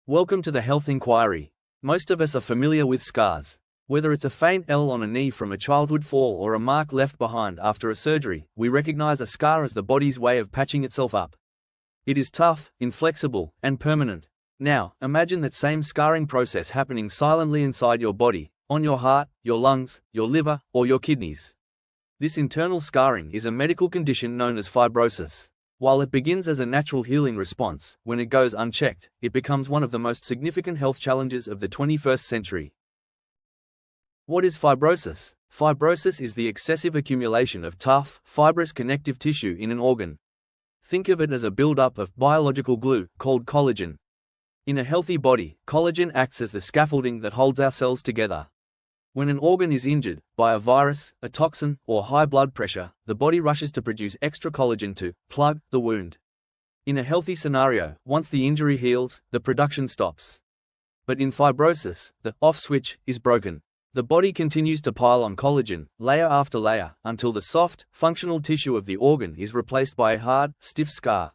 Welcome to the Health Inquiry. Most of us are familiar with scars. Whether it's a faint L on a knee from a childhood fall or a mark left behind after a surgery, we recognize a scar as the body's way of patching itself up. It is tough, inflexible, and permanent. Now, imagine that same scarring process happening silently inside your body, on your heart, your lungs, your liver, or your kidneys. This internal scarring is a medical condition known as fibrosis. While it begins as a natural healing response, when it goes unchecked, it becomes one of the most significant health challenges of the 21st century. What is fibrosis? Fibrosis is the excessive accumulation of tough, fibrous connective tissue in an organ. Think of it as a buildup of biological glue, called collagen. In a healthy body, collagen acts as the scaffolding that holds our cells together. When an organ is injured, by a virus, a toxin, or high blood pressure, the body rushes to produce extra collagen to plug the wound. In a healthy scenario, once the injury heals, the production stops. But in fibrosis, the off switch is broken. The body continues to pile on collagen, layer after layer, until the soft, functional tissue of the organ is replaced by a hard, stiff scar.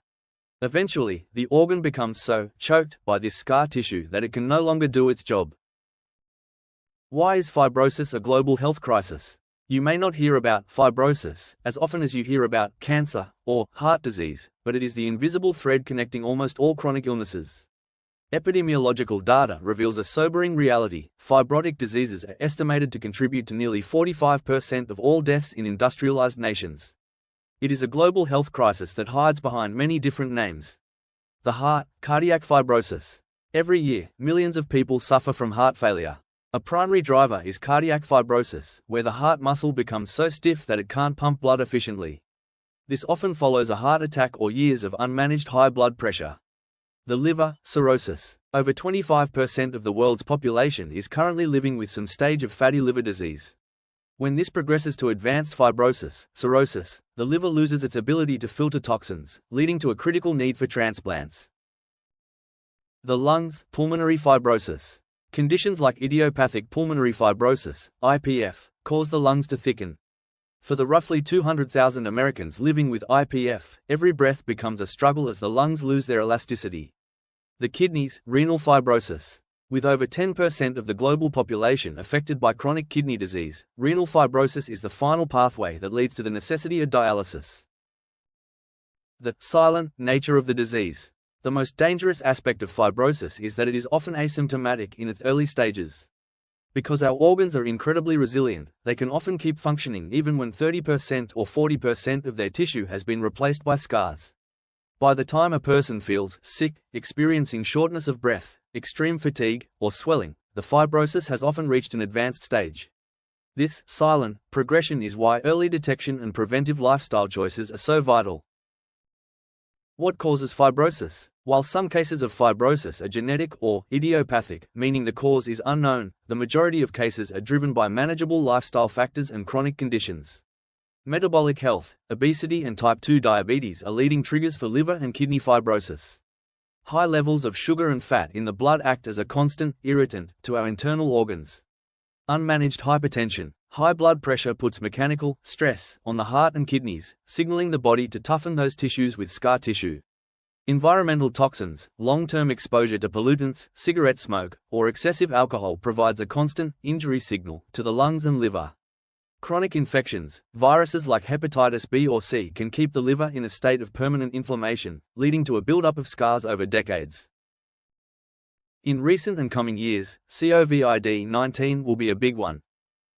Eventually, the organ becomes so choked by this scar tissue that it can no longer do its job. Why is fibrosis a global health crisis? You may not hear about fibrosis as often as you hear about cancer or heart disease, but it is the invisible thread connecting almost all chronic illnesses. Epidemiological data reveals a sobering reality. Fibrotic diseases are estimated to contribute to nearly 45% of all deaths in industrialized nations. It is a global health crisis that hides behind many different names. The heart, cardiac fibrosis. Every year, millions of people suffer from heart failure. A primary driver is cardiac fibrosis, where the heart muscle becomes so stiff that it can't pump blood efficiently. This often follows a heart attack or years of unmanaged high blood pressure. The liver, cirrhosis. Over 25% of the world's population is currently living with some stage of fatty liver disease. When this progresses to advanced fibrosis, cirrhosis, the liver loses its ability to filter toxins, leading to a critical need for transplants. The lungs, pulmonary fibrosis. Conditions like idiopathic pulmonary fibrosis, IPF, cause the lungs to thicken. For the roughly 200,000 Americans living with IPF, every breath becomes a struggle as the lungs lose their elasticity. The kidneys, renal fibrosis. With over 10% of the global population affected by chronic kidney disease, renal fibrosis is the final pathway that leads to the necessity of dialysis. The silent nature of the disease. The most dangerous aspect of fibrosis is that it is often asymptomatic in its early stages. Because our organs are incredibly resilient, they can often keep functioning even when 30% or 40% of their tissue has been replaced by scars. By the time a person feels sick, experiencing shortness of breath, extreme fatigue, or swelling, the fibrosis has often reached an advanced stage. This silent progression is why early detection and preventive lifestyle choices are so vital. What causes fibrosis? While some cases of fibrosis are genetic or idiopathic, meaning the cause is unknown, the majority of cases are driven by manageable lifestyle factors and chronic conditions. Metabolic health, obesity and type 2 diabetes are leading triggers for liver and kidney fibrosis. High levels of sugar and fat in the blood act as a constant irritant to our internal organs. Unmanaged hypertension. High blood pressure puts mechanical stress on the heart and kidneys, signaling the body to toughen those tissues with scar tissue. Environmental toxins. Long-term exposure to pollutants, cigarette smoke, or excessive alcohol provides a constant injury signal to the lungs and liver. Chronic infections. Viruses like hepatitis B or C can keep the liver in a state of permanent inflammation, leading to a buildup of scars over decades. In recent and coming years, COVID-19 will be a big one.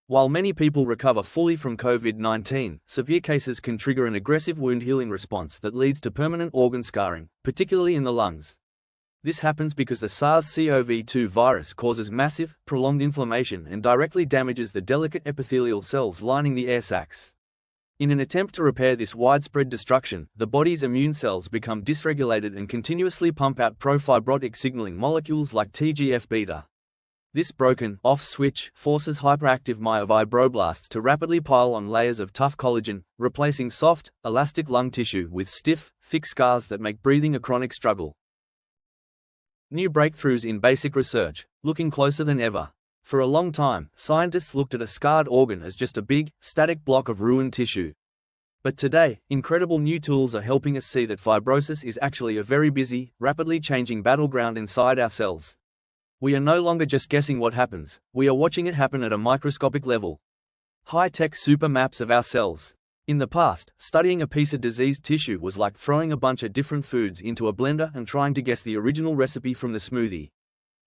While many people recover fully from COVID-19, severe cases can trigger an aggressive wound healing response that leads to permanent organ scarring, particularly in the lungs. This happens because the SARS-CoV-2 virus causes massive, prolonged inflammation and directly damages the delicate epithelial cells lining the air sacs. In an attempt to repair this widespread destruction, the body's immune cells become dysregulated and continuously pump out pro-fibrotic signaling molecules like TGF-beta. This broken off switch forces hyperactive myofibroblasts to rapidly pile on layers of tough collagen, replacing soft, elastic lung tissue with stiff, thick scars that make breathing a chronic struggle. New breakthroughs in basic research, looking closer than ever. For a long time, scientists looked at a scarred organ as just a big, static block of ruined tissue. But today, incredible new tools are helping us see that fibrosis is actually a very busy, rapidly changing battleground inside our cells. We are no longer just guessing what happens, we are watching it happen at a microscopic level. High-tech super maps of our cells. In the past, studying a piece of diseased tissue was like throwing a bunch of different foods into a blender and trying to guess the original recipe from the smoothie.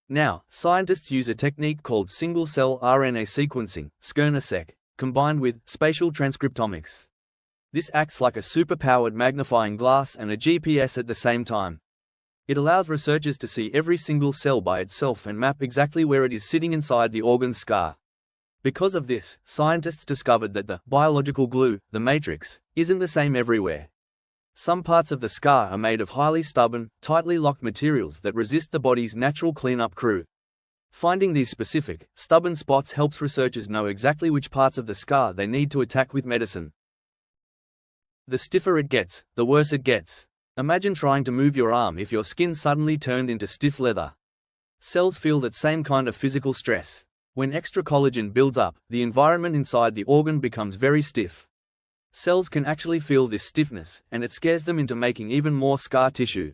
Now, scientists use a technique called single-cell RNA sequencing, (SCRNA-seq), combined with spatial transcriptomics. This acts like a super-powered magnifying glass and a GPS at the same time. It allows researchers to see every single cell by itself and map exactly where it is sitting inside the organ scar. Because of this, scientists discovered that the biological glue, the matrix, isn't the same everywhere. Some parts of the scar are made of highly stubborn, tightly locked materials that resist the body's natural cleanup crew. Finding these specific, stubborn spots helps researchers know exactly which parts of the scar they need to attack with medicine. The stiffer it gets, the worse it gets. Imagine trying to move your arm if your skin suddenly turned into stiff leather. Cells feel that same kind of physical stress. When extra collagen builds up, the environment inside the organ becomes very stiff. Cells can actually feel this stiffness, and it scares them into making even more scar tissue.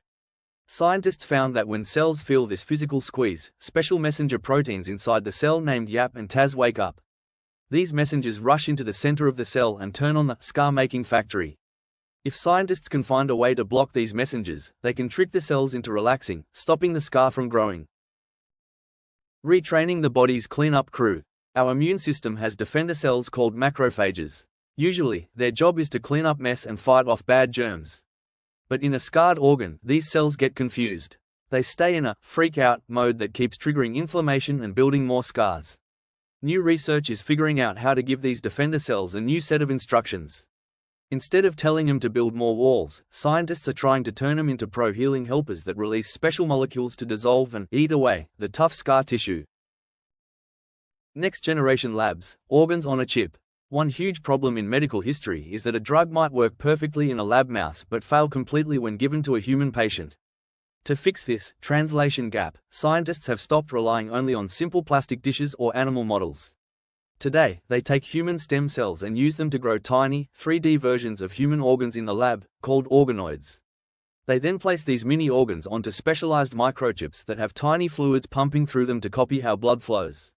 Scientists found that when cells feel this physical squeeze, special messenger proteins inside the cell named YAP and TAZ wake up. These messengers rush into the center of the cell and turn on the scar-making factory. If scientists can find a way to block these messengers, they can trick the cells into relaxing, stopping the scar from growing. Retraining the body's cleanup crew. Our immune system has defender cells called macrophages. Usually, their job is to clean up mess and fight off bad germs. But in a scarred organ, these cells get confused. They stay in a freak-out mode that keeps triggering inflammation and building more scars. New research is figuring out how to give these defender cells a new set of instructions. Instead of telling them to build more walls, scientists are trying to turn them into pro-healing helpers that release special molecules to dissolve and eat away the tough scar tissue. Next-generation labs, organs on a chip. One huge problem in medical history is that a drug might work perfectly in a lab mouse but fail completely when given to a human patient. To fix this translation gap, scientists have stopped relying only on simple plastic dishes or animal models. Today, they take human stem cells and use them to grow tiny, 3D versions of human organs in the lab, called organoids. They then place these mini organs onto specialized microchips that have tiny fluids pumping through them to copy how blood flows.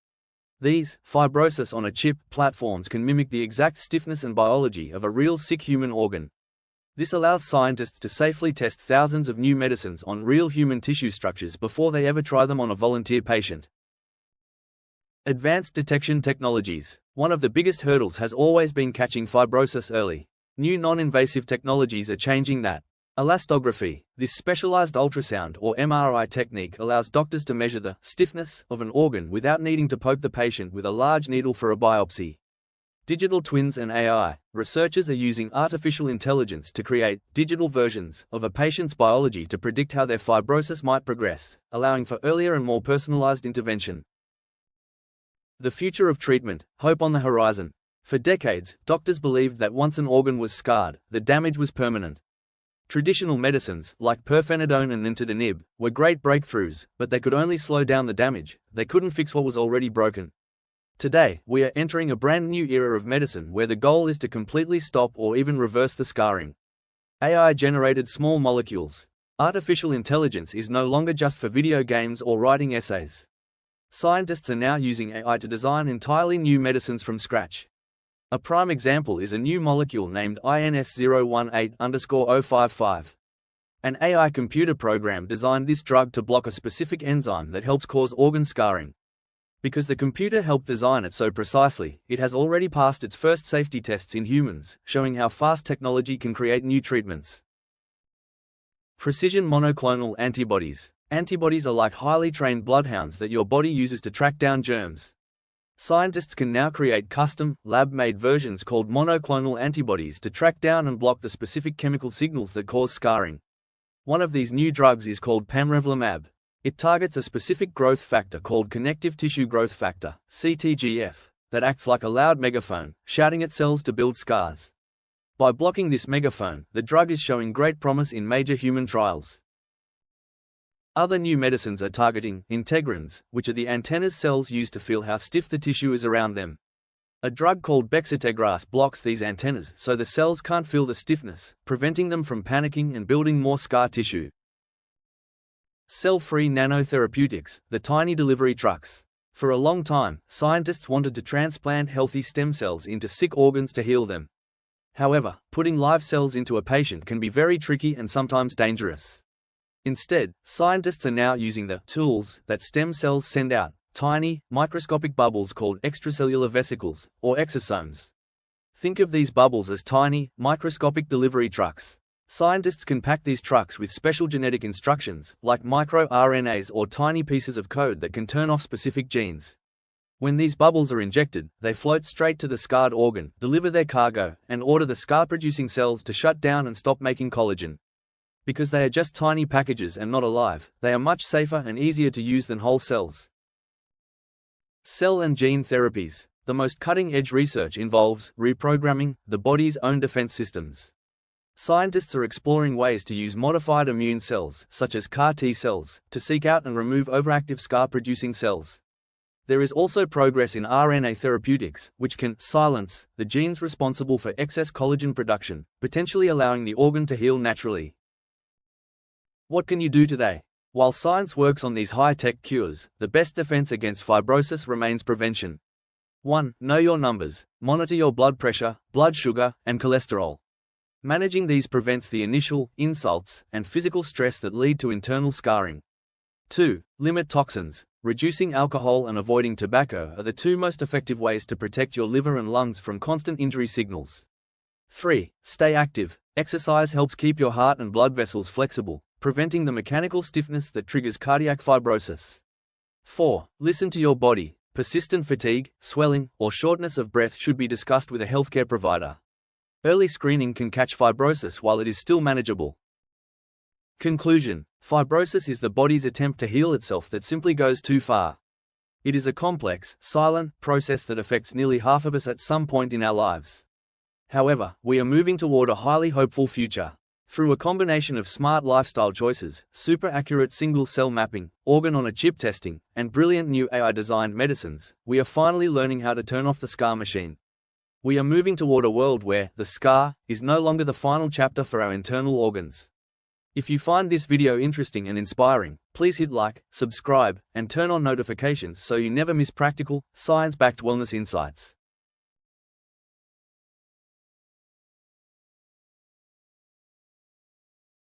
These fibrosis-on-a-chip platforms can mimic the exact stiffness and biology of a real sick human organ. This allows scientists to safely test thousands of new medicines on real human tissue structures before they ever try them on a volunteer patient. Advanced detection technologies. One of the biggest hurdles has always been catching fibrosis early. New non-invasive technologies are changing that. Elastography. This specialized ultrasound or MRI technique allows doctors to measure the stiffness of an organ without needing to poke the patient with a large needle for a biopsy. Digital twins and AI. Researchers are using artificial intelligence to create digital versions of a patient's biology to predict how their fibrosis might progress, allowing for earlier and more personalized intervention. The future of treatment, hope on the horizon. For decades, doctors believed that once an organ was scarred, the damage was permanent. Traditional medicines, like pirfenidone and nintedanib, were great breakthroughs, but they could only slow down the damage, they couldn't fix what was already broken. Today, we are entering a brand new era of medicine where the goal is to completely stop or even reverse the scarring. AI-generated small molecules. Artificial intelligence is no longer just for video games or writing essays. Scientists are now using AI to design entirely new medicines from scratch. A prime example is a new molecule named INS018_055. An AI computer program designed this drug to block a specific enzyme that helps cause organ scarring. Because the computer helped design it so precisely, it has already passed its first safety tests in humans, showing how fast technology can create new treatments. Precision monoclonal antibodies. Antibodies are like highly trained bloodhounds that your body uses to track down germs. Scientists can now create custom, lab-made versions called monoclonal antibodies to track down and block the specific chemical signals that cause scarring. One of these new drugs is called pamrevlimab. It targets a specific growth factor called connective tissue growth factor, CTGF, that acts like a loud megaphone, shouting at cells to build scars. By blocking this megaphone, the drug is showing great promise in major human trials. Other new medicines are targeting integrins, which are the antennas cells use to feel how stiff the tissue is around them. A drug called bexategrast blocks these antennas so the cells can't feel the stiffness, preventing them from panicking and building more scar tissue. Cell-free nanotherapeutics, the tiny delivery trucks. For a long time, scientists wanted to transplant healthy stem cells into sick organs to heal them. However, putting live cells into a patient can be very tricky and sometimes dangerous. Instead, scientists are now using the tools that stem cells send out, tiny, microscopic bubbles called extracellular vesicles, or exosomes. Think of these bubbles as tiny, microscopic delivery trucks. Scientists can pack these trucks with special genetic instructions, like microRNAs or tiny pieces of code that can turn off specific genes. When these bubbles are injected, they float straight to the scarred organ, deliver their cargo, and order the scar-producing cells to shut down and stop making collagen. Because they are just tiny packages and not alive, they are much safer and easier to use than whole cells. Cell and gene therapies. The most cutting-edge research involves reprogramming the body's own defense systems. Scientists are exploring ways to use modified immune cells, such as CAR T cells, to seek out and remove overactive scar-producing cells. There is also progress in RNA therapeutics, which can silence the genes responsible for excess collagen production, potentially allowing the organ to heal naturally. What can you do today? While science works on these high-tech cures, the best defense against fibrosis remains prevention. 1. Know your numbers. Monitor your blood pressure, blood sugar, and cholesterol. Managing these prevents the initial insults and physical stress that lead to internal scarring. 2. Limit toxins. Reducing alcohol and avoiding tobacco are the two most effective ways to protect your liver and lungs from constant injury signals. 3. Stay active. Exercise helps keep your heart and blood vessels flexible, preventing the mechanical stiffness that triggers cardiac fibrosis. 4. Listen to your body. Persistent fatigue, swelling, or shortness of breath should be discussed with a healthcare provider. Early screening can catch fibrosis while it is still manageable. Conclusion: fibrosis is the body's attempt to heal itself that simply goes too far. It is a complex, silent process that affects nearly half of us at some point in our lives. However, we are moving toward a highly hopeful future. Through a combination of smart lifestyle choices, super accurate single-cell mapping, organ-on-a-chip testing, and brilliant new AI-designed medicines, we are finally learning how to turn off the scar machine. We are moving toward a world where the scar is no longer the final chapter for our internal organs. If you find this video interesting and inspiring, please hit like, subscribe, and turn on notifications so you never miss practical, science-backed wellness insights.